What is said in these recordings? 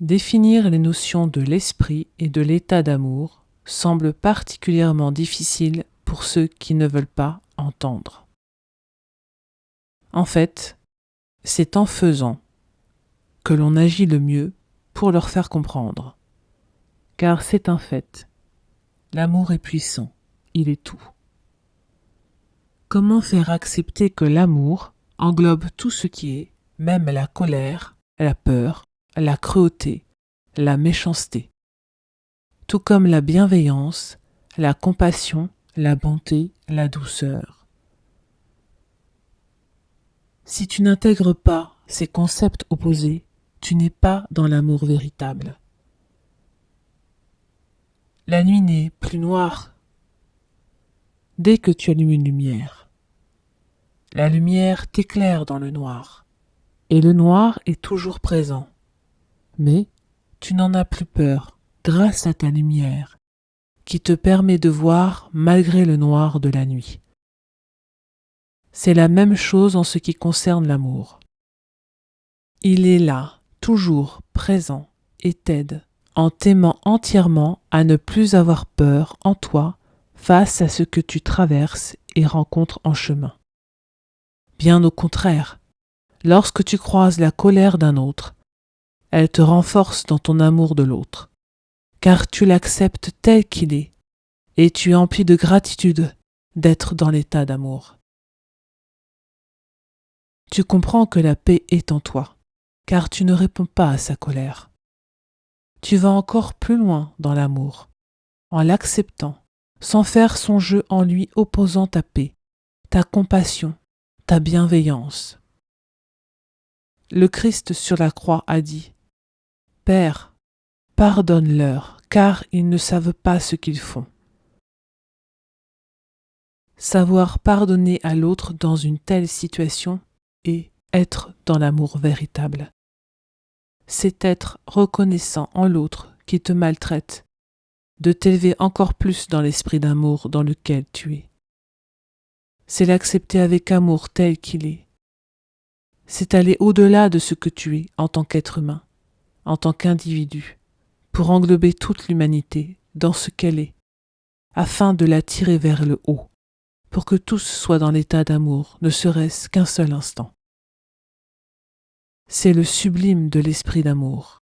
Définir les notions de l'esprit et de l'état d'amour semble particulièrement difficile pour ceux qui ne veulent pas entendre. En fait, c'est en faisant que l'on agit le mieux pour leur faire comprendre. Car c'est un fait, l'amour est puissant, il est tout. Comment faire accepter que l'amour englobe tout ce qui est, même la colère, la peur, la cruauté, la méchanceté, tout comme la bienveillance, la compassion, la bonté, la douceur. Si tu n'intègres pas ces concepts opposés, tu n'es pas dans l'amour véritable. La nuit n'est plus noire dès que tu allumes une lumière. La lumière t'éclaire dans le noir, et le noir est toujours présent. Mais tu n'en as plus peur grâce à ta lumière, qui te permet de voir malgré le noir de la nuit. C'est la même chose en ce qui concerne l'amour. Il est là, toujours présent, et t'aide, en t'aimant entièrement, à ne plus avoir peur en toi face à ce que tu traverses et rencontres en chemin. Bien au contraire, lorsque tu croises la colère d'un autre, elle te renforce dans ton amour de l'autre, car tu l'acceptes tel qu'il est, et tu es empli de gratitude d'être dans l'état d'amour. Tu comprends que la paix est en toi, car tu ne réponds pas à sa colère. Tu vas encore plus loin dans l'amour, en l'acceptant, sans faire son jeu en lui opposant ta paix, ta compassion, ta bienveillance. Le Christ sur la croix a dit « Père, pardonne-leur, car ils ne savent pas ce qu'ils font. » Savoir pardonner à l'autre dans une telle situation est être dans l'amour véritable. C'est être reconnaissant en l'autre qui te maltraite, de t'élever encore plus dans l'esprit d'amour dans lequel tu es. C'est l'accepter avec amour tel qu'il est. C'est aller au-delà de ce que tu es en tant qu'être humain, en tant qu'individu, pour englober toute l'humanité dans ce qu'elle est, afin de la tirer vers le haut, pour que tous soient dans l'état d'amour, ne serait-ce qu'un seul instant. C'est le sublime de l'esprit d'amour.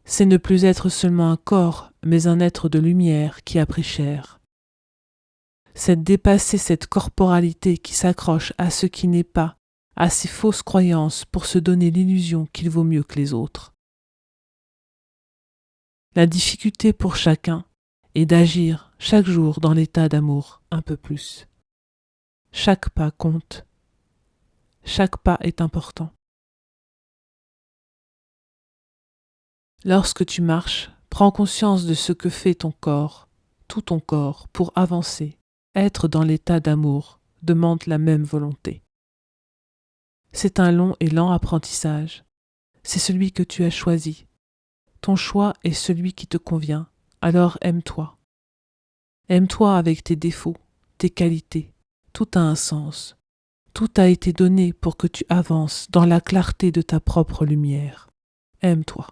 C'est ne plus être seulement un corps, mais un être de lumière qui a pris chair. C'est dépasser cette corporalité qui s'accroche à ce qui n'est pas, à ses fausses croyances pour se donner l'illusion qu'il vaut mieux que les autres. La difficulté pour chacun est d'agir chaque jour dans l'état d'amour un peu plus. Chaque pas compte. Chaque pas est important. Lorsque tu marches, prends conscience de ce que fait ton corps, tout ton corps, pour avancer. Être dans l'état d'amour demande la même volonté. C'est un long et lent apprentissage. C'est celui que tu as choisi. Ton choix est celui qui te convient. Alors aime-toi. Aime-toi avec tes défauts, tes qualités. Tout a un sens. Tout a été donné pour que tu avances dans la clarté de ta propre lumière. Aime-toi.